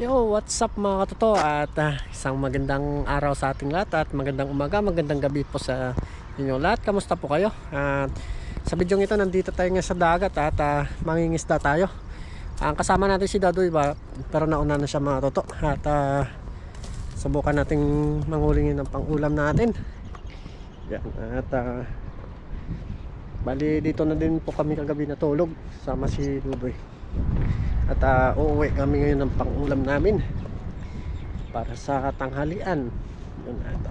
Yo, what's up mga katoto? At isang magandang araw sa ating lahat at magandang umaga, magandang gabi po sa inyo lahat. Kamusta po kayo? At sa video ito, nandito tayo ngayon sa dagat at mangingisda tayo. Ang kasama natin si Dadoy ba, pero nauna na siya mga toto. At subukan nating mangulingin ng pang-ulam natin. Yan, at bali dito na din po kami kagabi natulog sama si Dudoy. At uuwi kami ngayon ng pang-ulam namin para sa tanghalian. Yun, at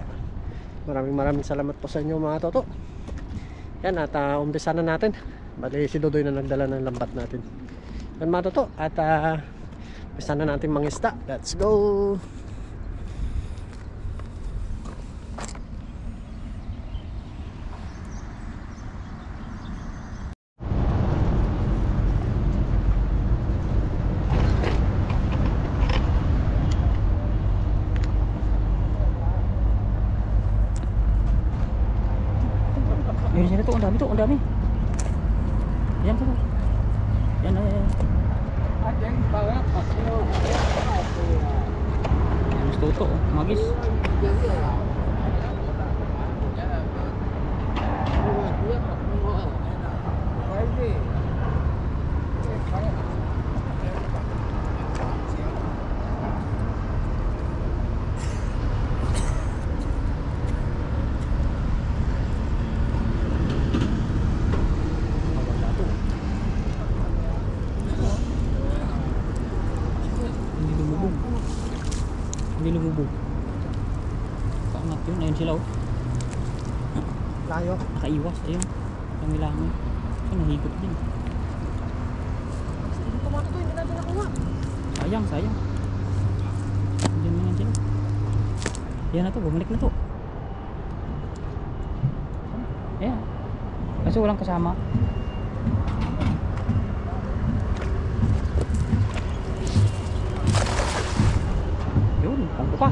maraming salamat po sa inyo mga toto. Yan, at umpisa na natin. Bali si Dudoy na nagdala ng lambat natin. Yan mga toto, at umpisa na natin mangisda. Let's go! Meron sila to, ang dami. Yan po. Yan. Yan, gusto to, magis. Hindi lumubog. Paangat yun, ayun sila oh. Layo. Nakaiwas, ayun. Langoy. So nahigop din. Tomato to, hindi natin nakuha. Sayang. Diyan na yan sila. Yan na to, bumalik na to. Ayan. Kasi walang kasama. Pangko pa.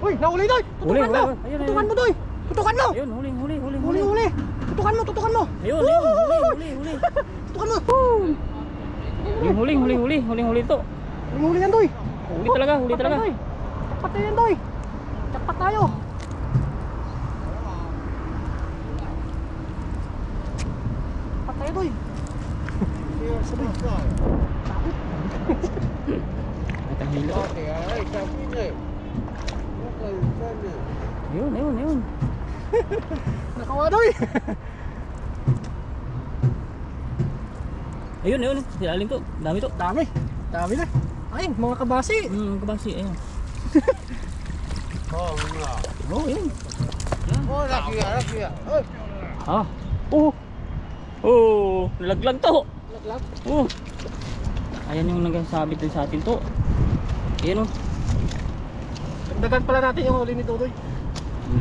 Uy, nahuli Doy! Tutukan mo! Tutukan mo Doy! Tutukan mo! Ayun, huli. Huli! Tutukan mo! Ayun, huli. Tutukan mo! Huli to. Huli yan Doy! Huli talaga. Jackpot tayo yan Doy! Jackpot tayo! Jackpot tayo Doy! At ang hilo. Ayun. Nakawa Doy! Ayun. Silalim to. Dami to. Dami na. Ay, mga kabasi. Kabasi. Ayun. Ayun. Laki. Nalaglag to. Laglag. Ayan yung nagsabit din sa atin to. Ayan Dagdagan pala natin yung huli ni Tutoy.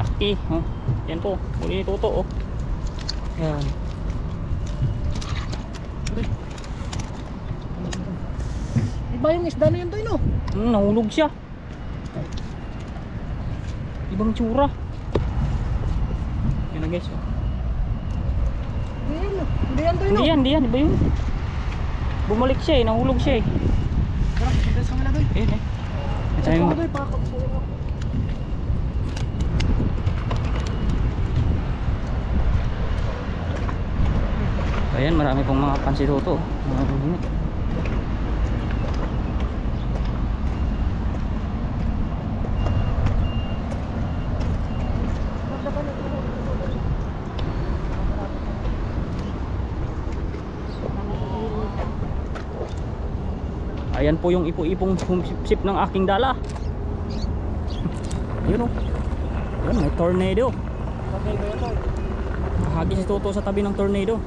Laki. Yan po. Huli ni Toto. Ayan. Iba yung isda na yun Doy no? Nahulog siya. Ibang tsura. Yan na guys. Hindi yan Doy no? Hindi yan. Iba yun. Bumalik siya nahulog siya Tara, sa kanila Doy. Ayun Sa kanila Doy, pakapasuyo ko. Ayan, marami pong mga pansitoto. Ayan po yung ipo-ipong humsip ng aking dala. Ayun Ayan, may tornado. Hagi si Toto sa tabi ng tornado.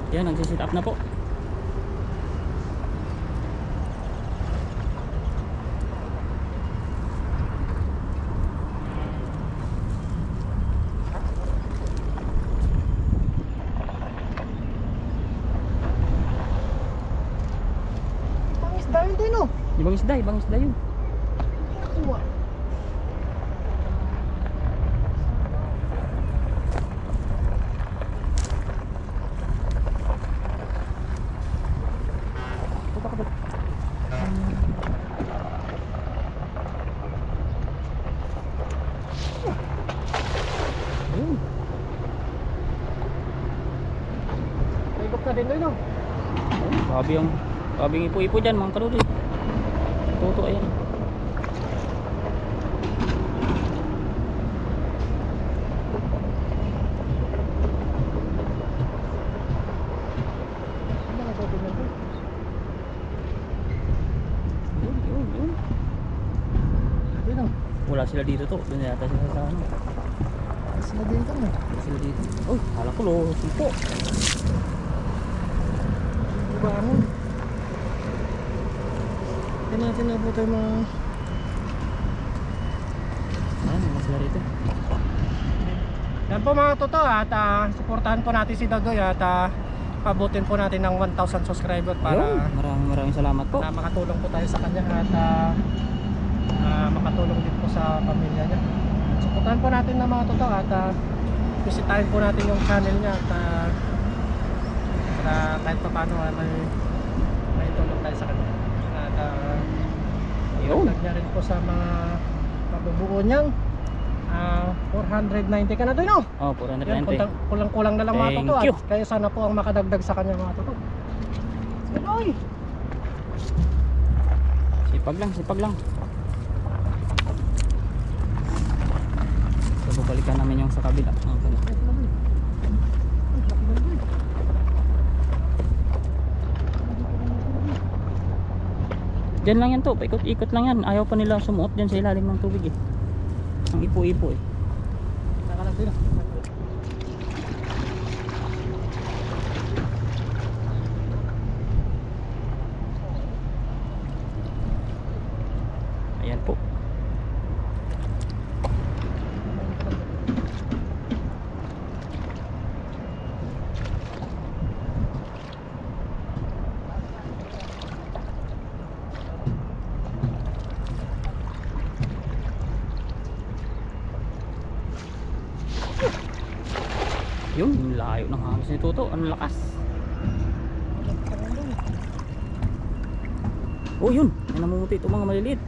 Ayan, nagsisit up na po. Ibang isda yun Doy no? Ibang isda yun. Nakuha. na din doon, no? Grabe yung ipo-ipo dyan mga kaludi. Tuto ayan. Yun. Doon, no? Wala sila dito to. Doon yata sila sa ano. Sila dito, no? Wala sila dito. Uy, kala ko lo. Sumpo. Bangon. Kaya natin na po tayo mga... Ayan, wala sila rito. Yan po mga toto at suportahan po natin si Dodoy at pabutin po natin ng 1,000 subscriber para Maraming salamat po. makatulong po tayo sa kanya at makatulong din po sa pamilya niya. Suportahan po natin ng mga toto at bisitahin po natin yung channel niya at para kahit pa paano may tulong tayo sa kanya. At i-vlog niya rin po sa mga mabubuo niyang 490 ka na doon, no? Oh, Yan, 490. kulang-kulang na lang mga Thank toto you. at kaya sana po ang makadagdag sa kanya mga toto. Sanoy! Sipag lang. So, babalikan namin yung sa kabila. Diyan lang yan to, paikot-ikot lang yan. Ayaw pa nila sumuot dyan sa ilalim ng tubig eh. Ang ipo-ipo eh. Nakalag din, Ayan po. Yun, layo ng hangis ni Toto. Ang lakas. Oh, yun. May namumuti ito mga maliliit.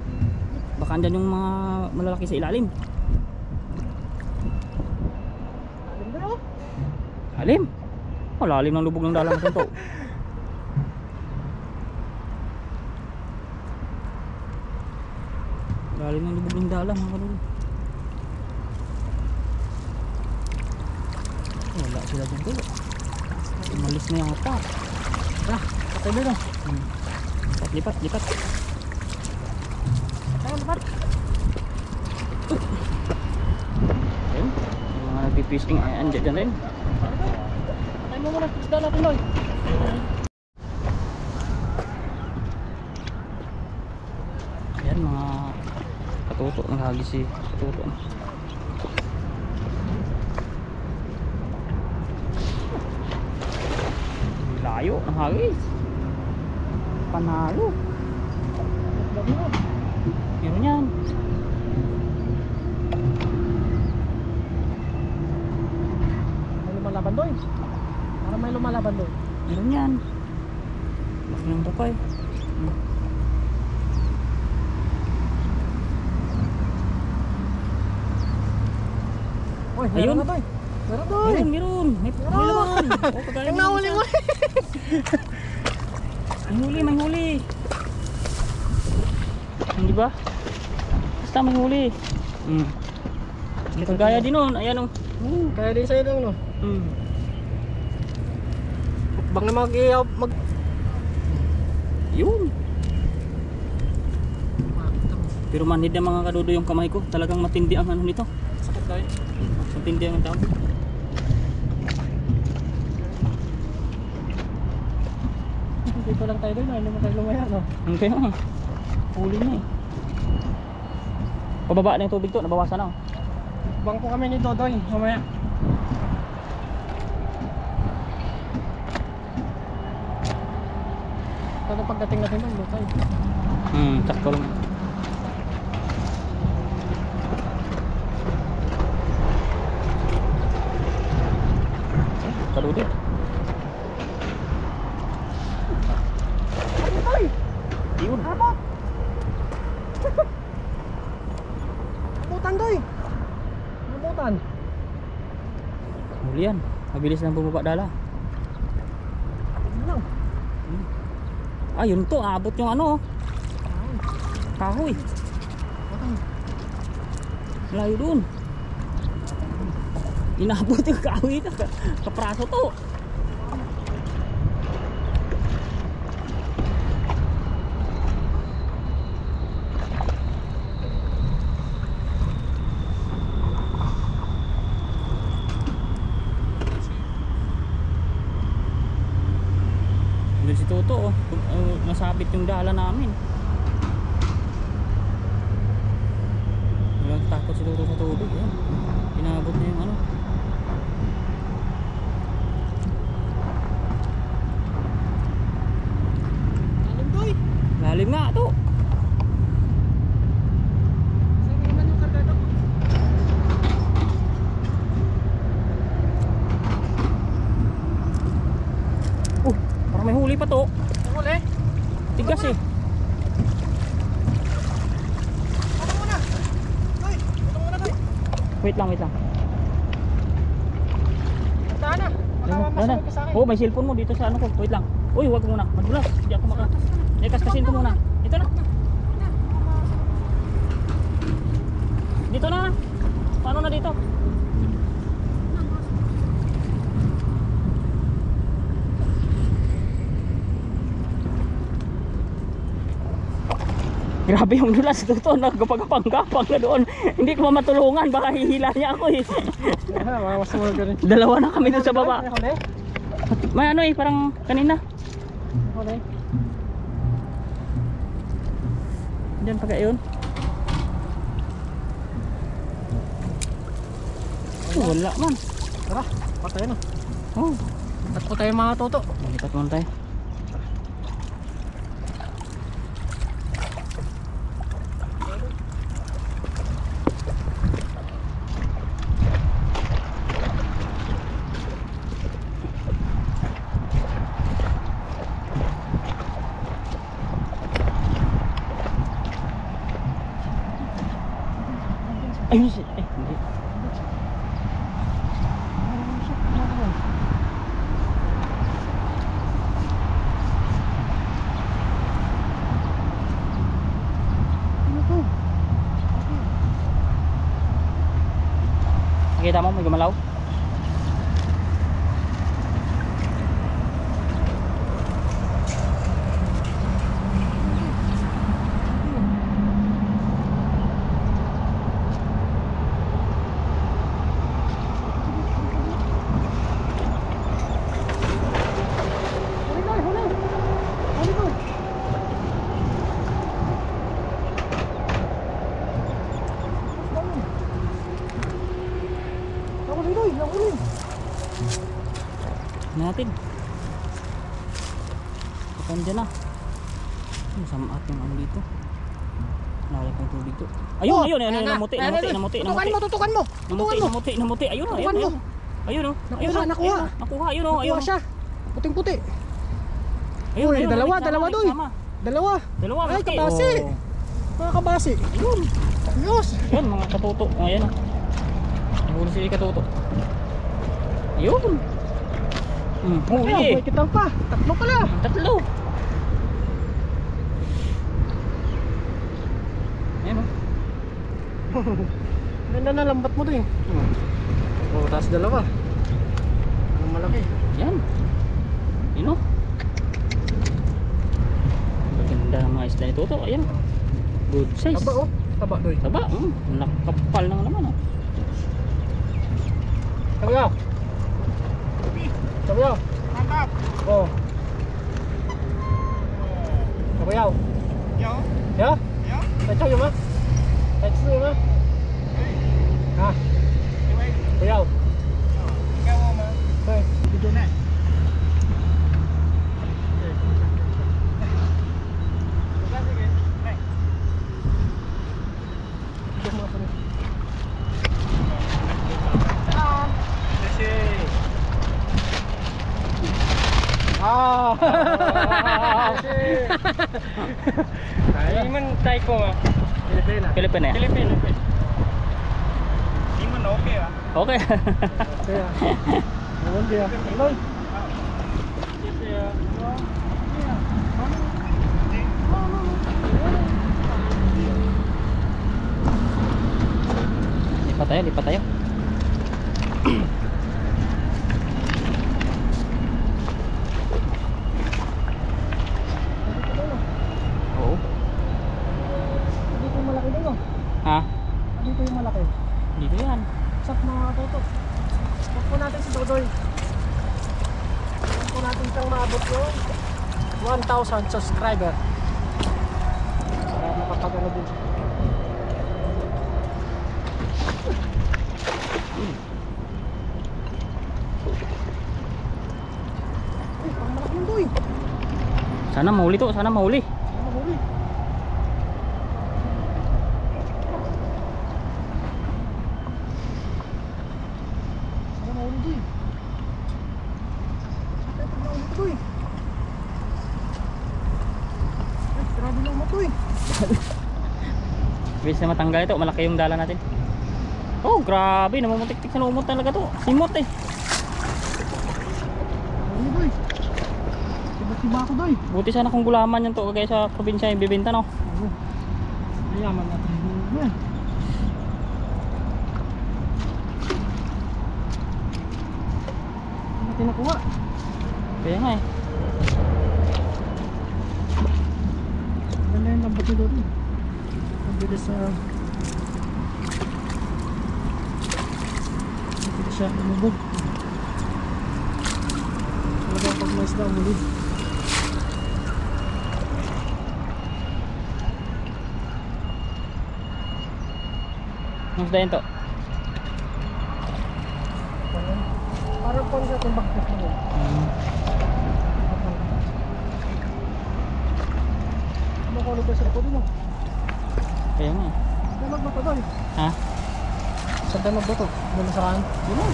Baka andyan yung mga malalaki sa ilalim. Lalim? Oh, lalim ng lubog ng dalang ito. Lalim ng lubog ng dalang mga kalulu. Wala sila dito. Umalis na yata. patay din, no? Lipat. Lipat. Ayun. Yung mga nagpipisting ay andyan dyan rin. Patay mo muna, isda natin, Loy. Ayan mga katuto. Naghagis si katuto. Layo ng hagis. Panalo. Meron yan. May lumalaban doon. Parang may lumalaban doon. Meron yan. Laki ng bukay. Uy, Ayun. meron na doon. Meron doon. Meron. May laman. Oh, kagaya Yung ng nahuli mo. May huli. Hindi ba? Basta may huli. Kagaya din nun. Ayan o. Kaya din sa'yo lang, no? Bang na mag... Yun. Pero manhid na mga kadudo yung kamay ko. Talagang matindi ang ano nito. Sakit tayo. Matindi ang tao. Dito lang tayo doon, hindi mo tayo lumaya, no? Okay na eh. Huli na eh. Pababa na yung tubig to. Nabawasan na. Bang po kami ni Dodoy, mamaya. Pero pagdating natin doon, lutay. Sakto lang. Kadudo. Dodoy! Yun. Abot! Abutan, Doy! Abutan! Huli yan. Mabilis lang bumaba dala. Ayun to, abot yung ano. Kahoy. Layo dun. Inabot yung kahoy na. Kapraso to. Doon si Toto, nasabit yung dala namin. Walang takot si Toto sa tubig. Yan. Inabot na yung ano. Lalim doy. Lalim nga to. Saan naman yung kargada ko? Parang may huli pa to. Huli. Tigas eh. Patong mo na. Doy. Patong mo na doy. Wait lang, wait lang. Saan na? Baka masunod ka sa akin. Oh, may cellphone mo dito sa ano ko. Wait lang. Uy, wag muna. Madulas. Hindi ako maka. Kaskasin ko muna. Dito na. Dito na. Paano na dito? Grabe yung dulas dito, nagkapagapang-gapang na doon. Hindi ko matulungan, baka hihila niya ako eh. Mga masunod ka rin. Dalawa na kami doon sa baba. Huli. May ano eh, parang kanina. Huli. Diyan pa yun. Oh, wala man. Tara, patay na. Oh, At po tayo mga toto. lipat muna tayo. Ayun si, hindi. Nakita mo, may gumalaw? Natin. Kapan dyan na. Masamaat yung ano dito. Nalala yung tubig to. Ayun, ayun, ayun, namuti. Tutukan mo. Namuti. Ayun, Tutukan ayun. mo. Ayun, oh. Nakuha, nakuha. Nakuha, ayun, oh. Nakuha siya. Puting-puti. Ayun, Uy, ayun, dalawa, sama, dalawa doy. sama. Dalawa. Dalawa, Ay, malaki. kabasi. Oh. Mga kabasi. Ayun. Ayos. Ayun, mga katuto. Oh, ayan, oh. Nahuli sila katuto. Ayun. Huli. May kitang pa. Tatlo pala. Tatlo. Ayan, oh. Ganda na lambat mo doy. Oh, tapos dalawa. Ang malaki. Yan. Yun o. Maganda ang mga isla nito. Ayan. Good size. Taba oh. Taba doy. Taba. Nakapal na naman o. Sabayaw. Sabayaw. Mantap. Oh. Sabayaw. Yo. Ya? Yo. Tại sao vậy má? Tại sao má? À, sabayaw. Ikaw mo ma. Okay. Video na. Sige. Nay. Ito mga pa rin. Kasi Ah! Ay man tay ko ma. Pilipina. Pilipina ya? Pilipino. Di man okay ah. Okay. Kaya. Naman dia. Loy. Kasi Lipat tayo. Oo. Dito yung malaki din oh. Ha? Dito yung malaki. Dito yan. Sap mga katoto. Huwag po natin si Dodoy. Huwag po natin siyang maabot yung 1,000 subscriber. Para makapagano din siya. Uy, pang malaki yung doy. Sana mahuli to, sana mahuli. Ano huli? Sana mahuli doy. Ay, pag nahuli ko doy. Ay, grabe lang mo doy. Bilis na matanggal ito, malaki yung dala natin. Oh, grabe, namumutik-tik sa lumot talaga to. Simot eh. Ano doy? Tiba-tiba ako doy. Buti sana kung gulaman yan to, kagaya sa probinsya yung bibenta no. Oo. Mayaman natin. Yan. Ano natin nakuha? Kaya nga eh. Ganda yung lambat nyo doon. Ang bilis sa... Ang bilis siya lumubog. Talagang pag mais na umuli. Mas dahin to. Parang pang sa timbang test mo. Ano ko ulit sa likod mo? Kaya nga eh. Dalag ba ito doon? Ha? Sa dalag ba ito? Doon sa kaan? Yun lang.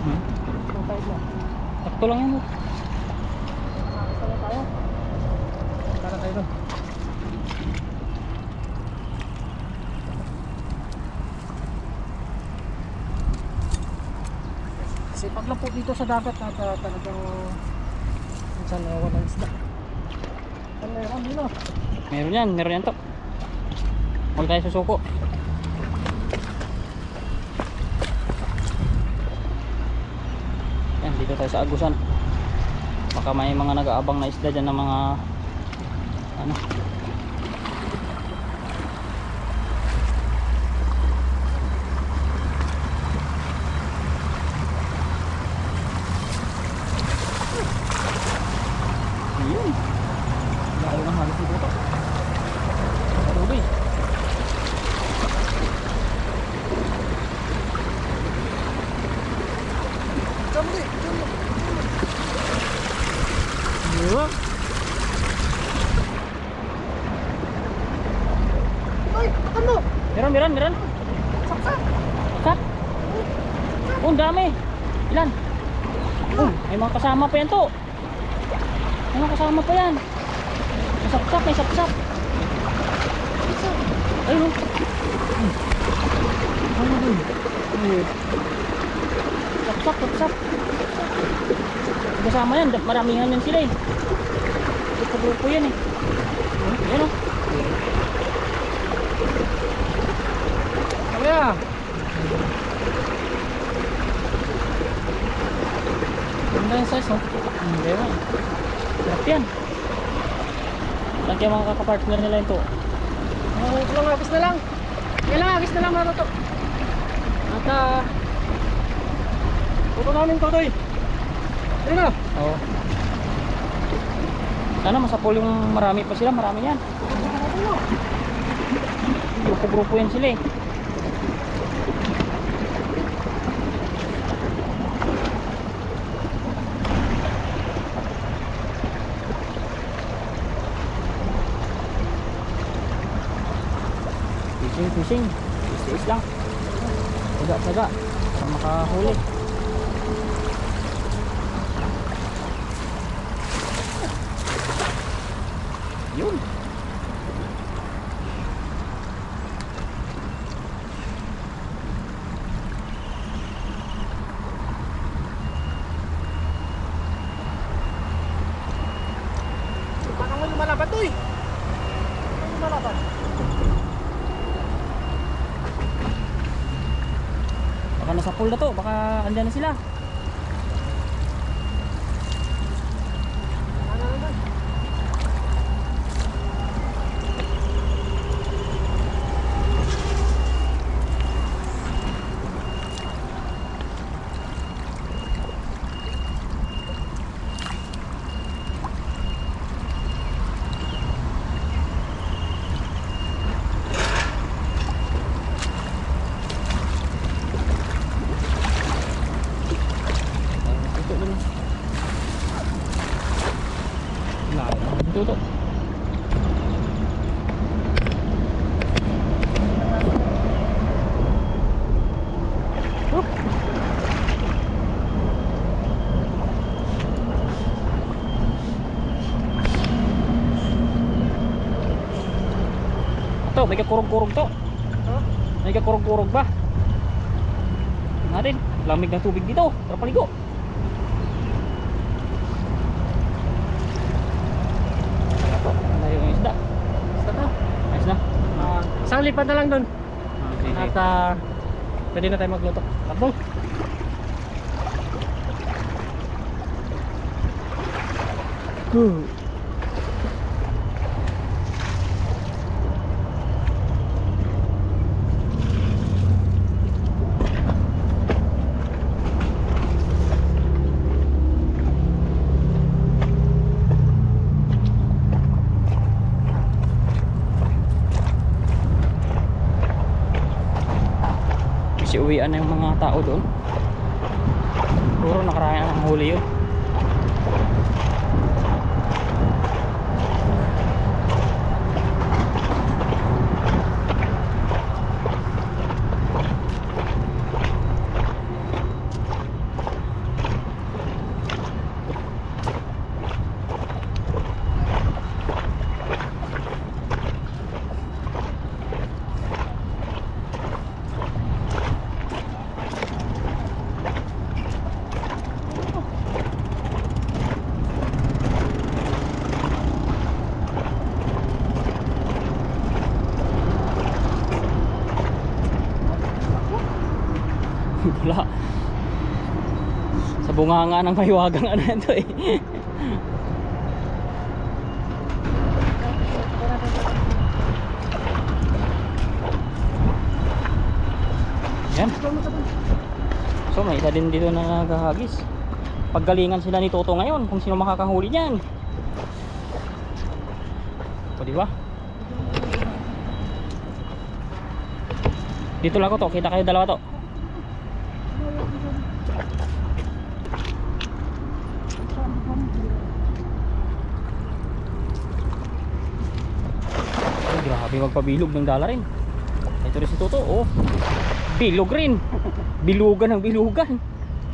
Hmm? Takto lang yan. Sana tayo. Sana tayo doon. Kasi pag lang po dito sa dagat at talagang minsan walang isda. Ano meron dito? Meron yan to. Huwag tayo susuko. Yan, dito tayo sa Agusan. Baka may mga nag-aabang na isda dyan ng mga ano. Ayun. Lalo ng halos dito to. Ruby. Kamli! Diba? Ay! Ano? Meron. Saksak! Kat. Oh, ang dami. Ilan? Oh, may mga kasama pa yan to. May mga kasama pa yan. May sapsap, may sapsap. Ayun oh. Ano doon? Sapsap. Kasama yan, maramihan yan sila eh. Grupo yan eh. Yan oh. Kaya! Ganda yung size oh. Diba? Sarap yan. Lagi mga kakapartner nila ito. Ilang agis na lang. Ilang agis na lang mga toto. At puto namin to doy. Ayun na. Oo. Sana masapol yung marami pa sila, marami yan. Grupo-grupo yan sila eh. Fishing. Is lang. Saga. Para makahuli. Yun. Paano mo lumalaban to eh? Paano lumalaban? Nasa pool na to, baka andyan na sila. Tuto. Ito, may kakurog-kurog to. May kakurog-kurog ba? Natin, lamig ng tubig dito. Tara paligo. Isang lipat na lang doon. Okay, At pwede na tayo magluto. Labong. Kasi uwian na yung mga tao doon. Puro nakaraya na ng huli yun. Wala. Sa bunganga ng mahiwagang ano ito eh. Yan. So may isa din dito na naghahagis. Paggalingan sila ni Toto ngayon kung sino makakahuli niyan. O diba? Dito lang ko to, kita kayo dalawa to. Grabe magpabilog ng dala rin. Ito rin si Toto. Oh, bilog rin. Bilugan ng bilugan.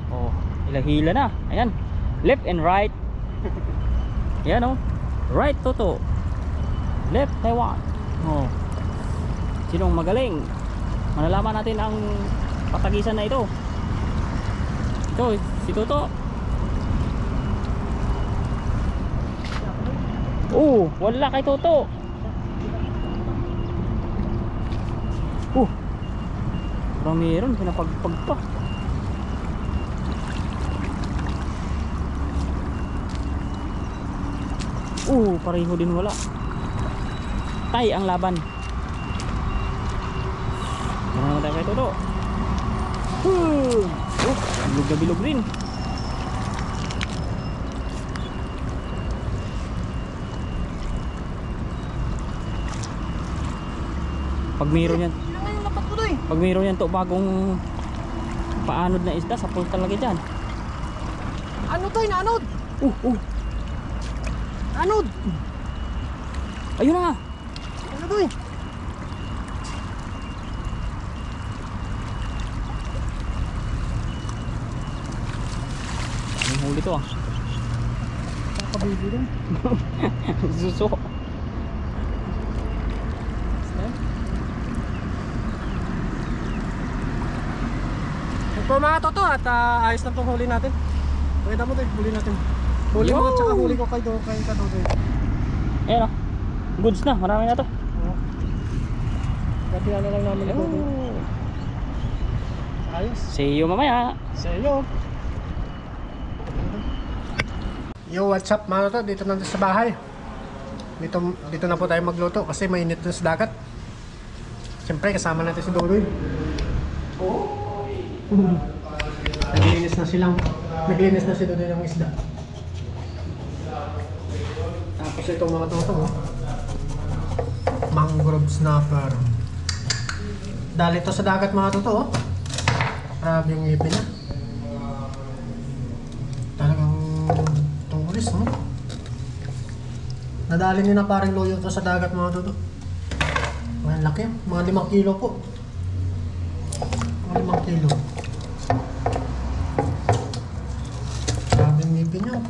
Oh, hila-hila na. Ayan, left and right. Ayan oh, right Toto, left Taiwan. Oh, sinong magaling? Malalaman natin ang patagisan na ito. Ito si Toto. Oh, wala kay Toto. Parang meron, pinapagpag pa. Pareho din wala. Tay ang laban. Ano naman tayo kay Toto? Bilog na bilog rin. Pag mayroon yan, pag mayroon yan to bagong paanod na isda, sa pool talaga dyan. Ano to? Inanod? Anod? Ayun na nga. Ano to? Anong huli to ah? Kakabibi din. Suso. Ito mga Toto at ayos na itong huli natin. Pakita mo ito, huli natin. Huli mo at saka huli ko kay Kadodo. Ayan o, goods na, marami na to. Katihan na lang namin ito. Ayos. See you mamaya. Sa'yo. Yo, what's up mga to? Dito na sa bahay. Dito na po tayo magluto kasi mainit na sa dagat. Siyempre kasama natin si Doloy. Naglinis na si Doloy ng isda. Tapos itong mga toto, mangrove snapper. Dali to sa dagat mga toto. Grabe yung ngipin niya. Talagang tulis, no? Nadali ni na parang loyo to sa dagat mga toto. Ang laki, mga 5 kilo po. Mga 5 kilo. Grabe yung ngipin niya.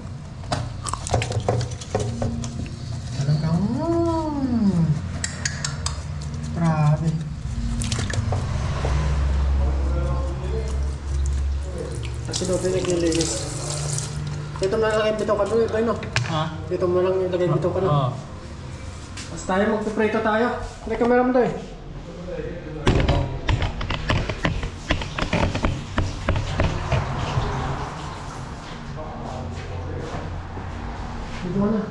Talagang grabe. Kasi doon naglilinis. Dito mo lang ibito ka doon, no? Ha? Dito mo lang ilagay bito ka doon. Tapos tayo magpiprito tayo. May camera mo doon. Dito mo na.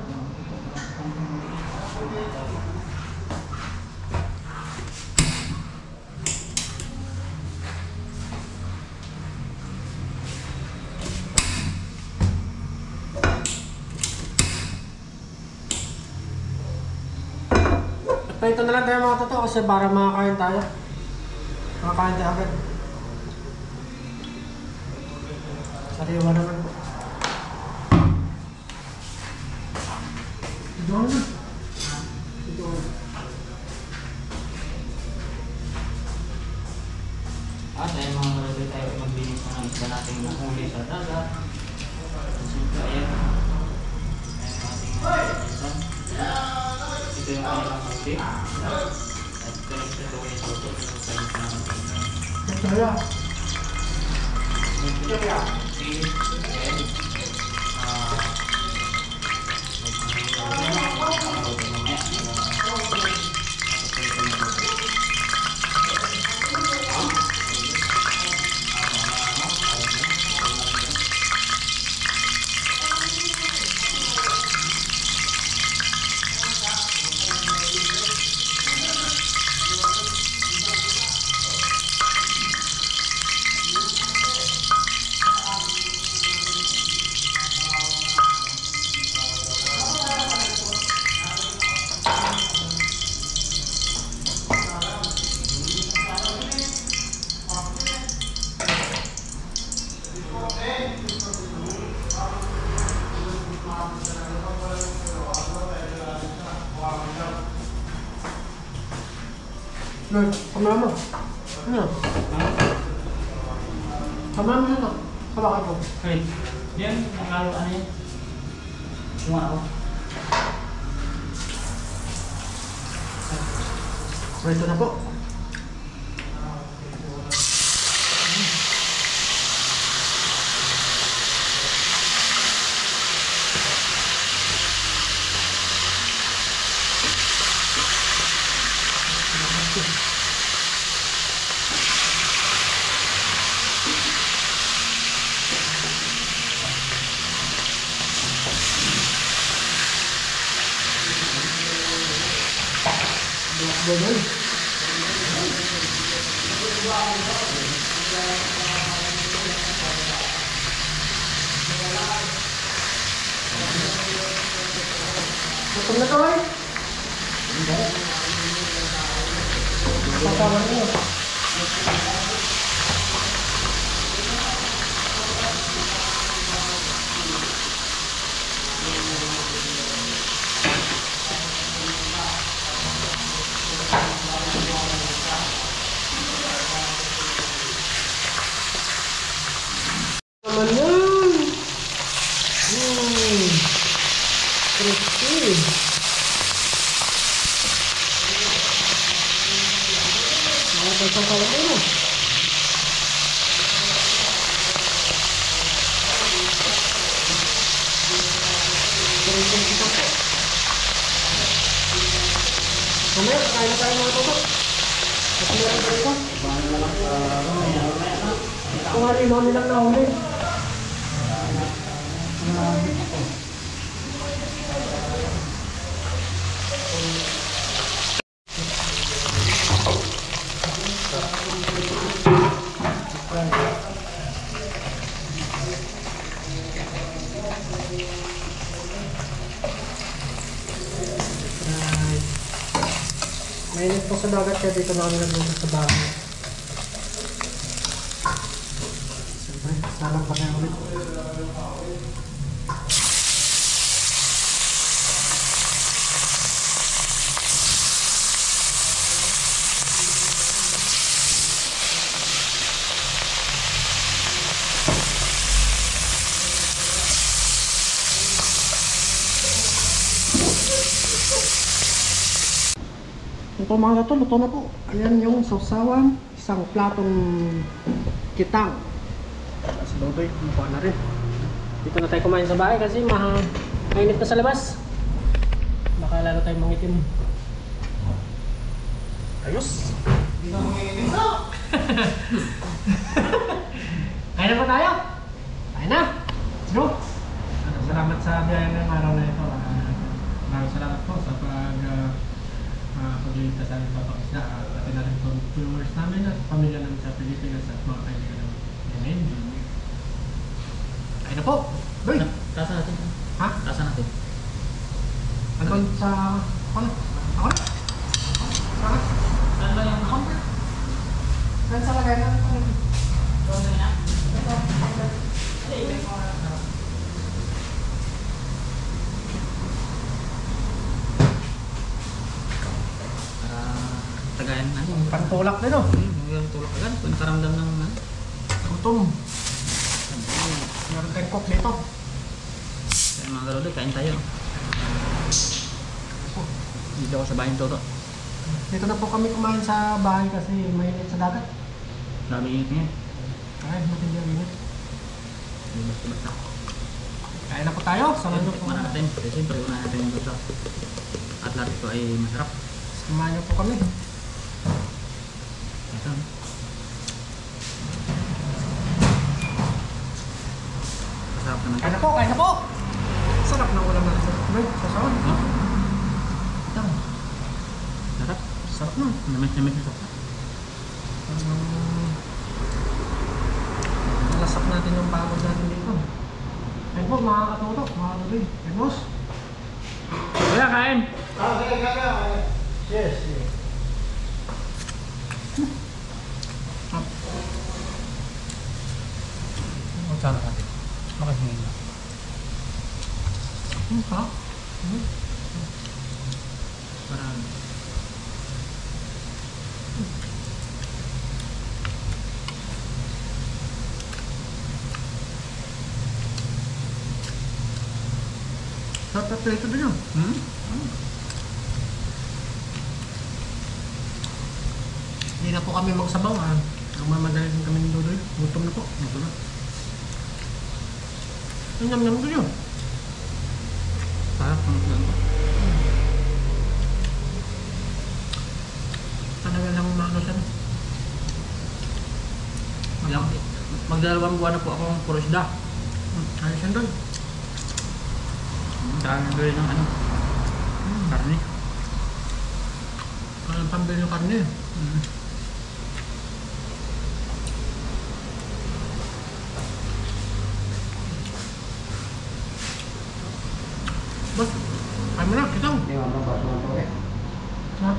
Prito na lang tayo mga totoo kasi para makakain tayo. Makakain tayo agad. Sariwa naman po. Dito na. Dito na. At ay mga kalabay tayo maglinis na ng isda natin nahuli sa dagat. Siyempre ayan. Ayan ang ating isda. Ito yung kanilang huli. At ganito ito yung soto. Kaya. Nah, kamera mo. Ano? Kamera mo yun, no? Kabakan ko. Hey, yan, nakalo ano yan? Sumaw. Ito na po. Ganun. Gutom na to ay? Pasawan niyo. Naman yan. Crispy. Nakapagpasawa mo na. Mamaya, kakain na tayo mga toto. Kung halino nilang nahuli. Mainit po sa dagat kaya dito na kami nagluto sa bahay. Siyempre, salang pa kayo ulit. Ito mga gato, luto na po. Ayan yung sausawan, isang platong kitang. Tapos Dodoy, mukha na rin. Dito na tayo kumain sa bahay kasi mainit na sa labas. Baka lalo tayo mangitim. Ayos! Kain na po tayo! Kain na! Let's go! Salamat sa biyahe ng araw na ito. Maraming salamat po sa pagliligtas sa aming papakisda. Pati na rin po viewers namin at pamilya namin sa Pilipinas at mga kaibigan namin. Amen. Kain na po! Doy! Tasa natin. Ha? Tasa natin. Ano sa... Ako na? Ako na? Saan ba yung Ako na? Saan sa lagay na? doon na? Tagayan natin. Pantulak din o. Yung tulak agad. Kung nakaramdam ng Gutom. Meron tayong cook dito. kaya mga kalolo, kain tayo. Dito ako sa bahay ng Toto. Dito na po kami kumain sa bahay kasi mainit sa dagat. Grabe init ngayon. Ay, matindi ang init. Basta-basta. Kain na po tayo. Samahan niyo po. Tikman natin. Kasi siyempre una natin yung Toto. At lahat ito ay masarap. Samahan niyo po kami. Ito. Masarap naman. Kain na po, kain na po! Sarap na ulam natin. May sasawan. No? Ito. Sarap. Sarap na. Namis na sarap. Nalasap natin yung pagod natin dito. Kain po, mga katuto, mga katuloy. Kain boss. Kaya kain! Yes, yes. Sana natin. Makasingin na. Ha? Parang Sarap na prito din yun. Hindi na po kami magsabaw ha. Mamadali din kami ng Dodoy. Gutom na po. ito na. Ang nyam-nyam din yun. Sarap ng ulan. Talaga lang umano siya. Magdalawang buwan na po akong puro isda. Ayos yan doon. Dahil nabili ng ano, karne. Ang pambili ng karne. Bos, kaya mo na, kitang. Ha?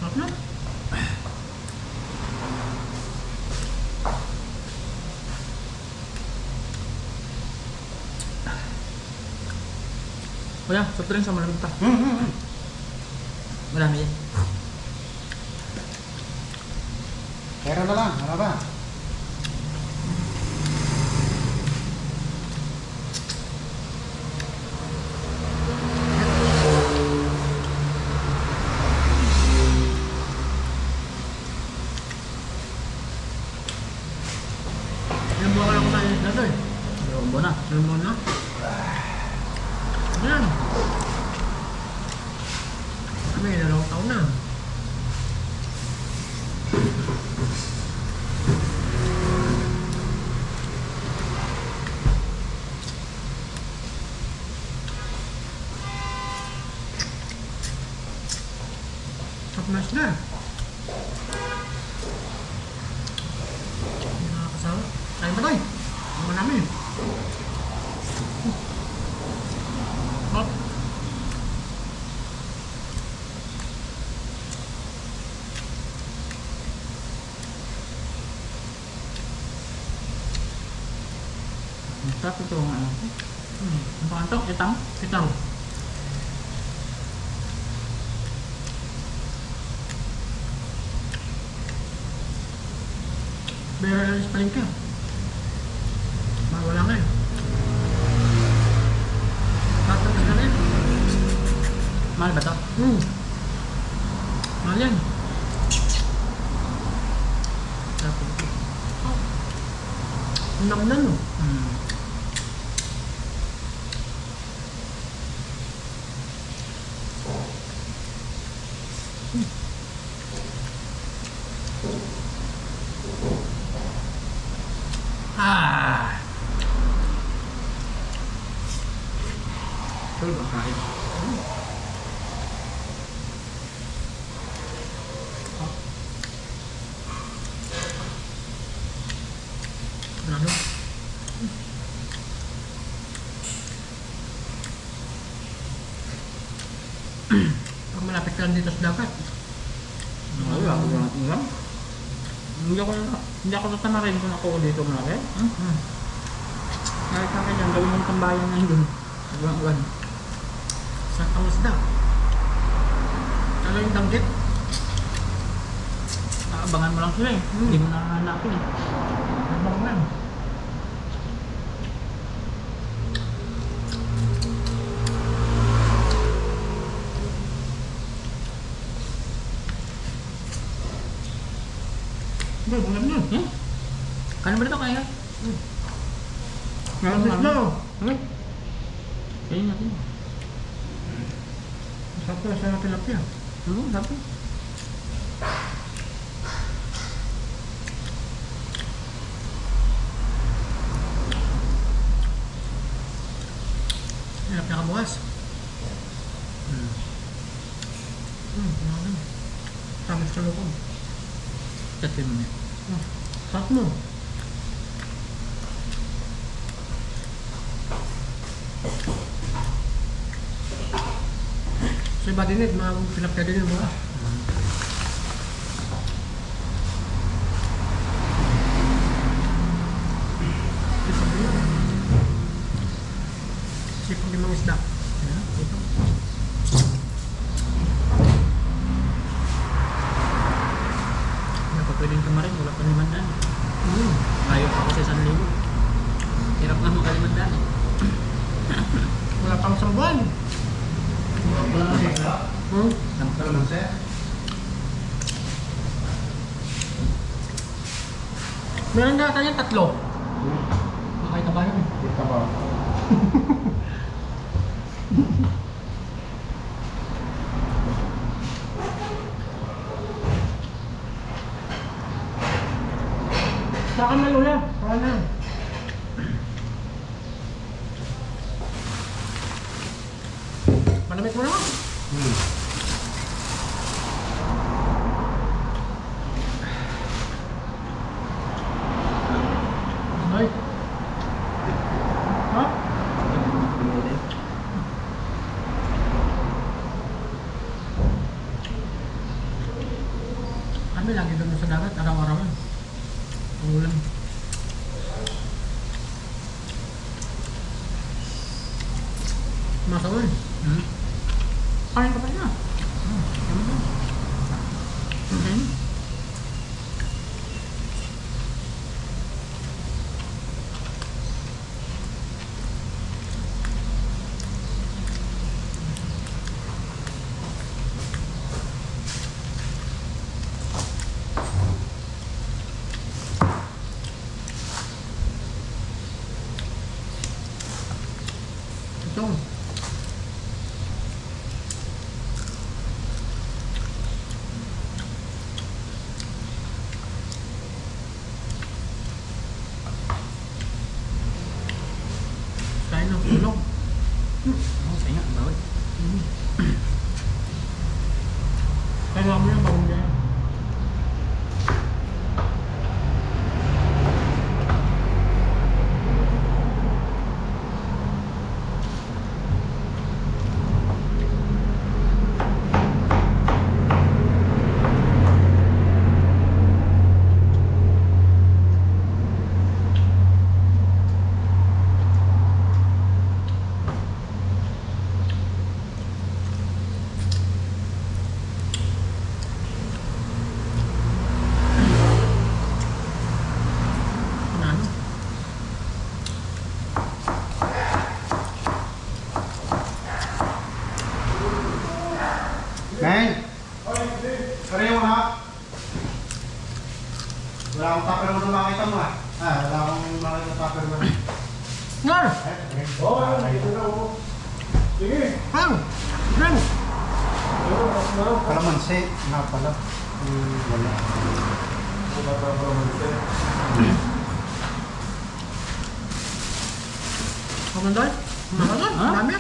Sarap na. Kuya, soft drink sa malamig pa. Marami yan. Meron na lang, ano ba? Yung buwan ka lang kumain na ito eh. Lombo na. Yung buwan na. Yan. Kami, 2 taon na. Tapos na. Nakakasama. Kain ba tayo? Mga namin. Hop. Sarap ito ang ano. Ang pangantok, itang. Kitang. Meron alis pa rin ka. Wala nga eh. Tatapos na rin. Mahal ba ito? Mahal yan. Tapos. Oh. Namnan no. Ah. Ito ba kain? Ano? Pag malapit ka lang dito sa dagat. Wala ako lang ulam. Hindi ako natama rin kung ako dito malaki. Kahit sa akin yan, gawin mong tambayan na yun. Ulan-ulan. Sa pangisda. Ano yung danggit? Abangan mo lang sila eh. Hindi mo nahanapin eh. Abang lang. Hindi, bulan yun. Kano ba ito kaya? Meron na. Kaya natin. Masarap na sa tilapia. Sabi. Tilapia ka bukas. Tamis sa lukong. Tatin mo na. Sarap mo. So iba din eh, mga tilapia din yung bukas. Sipag yung mga isda. Ito. Pwedeng tumarin, wala pa limandaan. Ayaw pa ako sa 1,000. Hirap nga makalimandaan eh. Wala pang 1 buwan. Kalamansi? Meron na tayo 3. Makita ba yun? Kita ba? Sa akin na lula. Saka na. Malamit mo naman. Ay. Ha? Kami lagi doon sa dagat, araw-araw yan. Ang ulam. Masawan. Kain ka pa niya. Okay. ito. Kain ng tulog. Oh, saya nga, bawal. Kaya mo yung bagong dyan. Neng! Sariyo mo na? Wala akong tupper mo na makita mo ah. Wala akong makita tupper mo. Nor! Sige! Hang! Rang! Kalamansi. Nga pala. Wala. Wala pa kalamansi. Kamandoy? Kamandoy? Ha? Marami?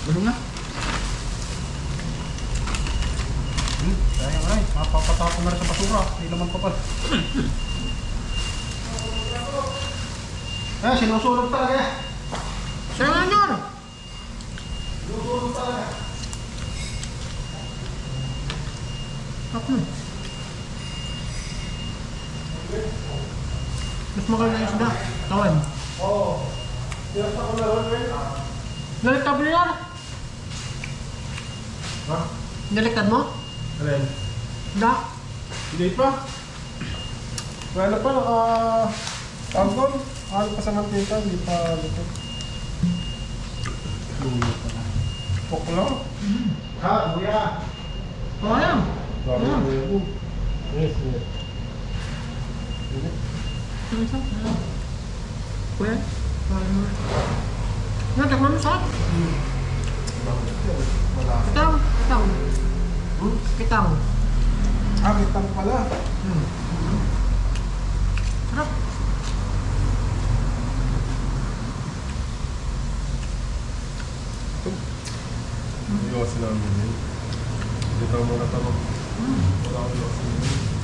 Bulong na. Sayang ay. Mapapatapon na rin sa basura. Hindi naman pa pala. Sinusulog talaga eh. Sa'yo nga, Nor! Sinusulog talaga. Ako. Mas magaling na yung isda. Tawan. Oo. Siyasa ko na rin. Naliktad mo yan? Ha? Naliktad mo? Alin? Da? Hindi pa. Wala pa, tawag ano pa sa mantika, hindi pa luto. Luto pa na. Pok lang. Ha, buya. Oo yan. Bago Ah. buya po. Yes, yes. Ano isa? Kuya? Natakman mo saan? Wala. Kitang. Kitang. Kitang. Kitang pala. Sarap. Iwasin namin yun. Dito muna tayo. Wala akong iwasin yun.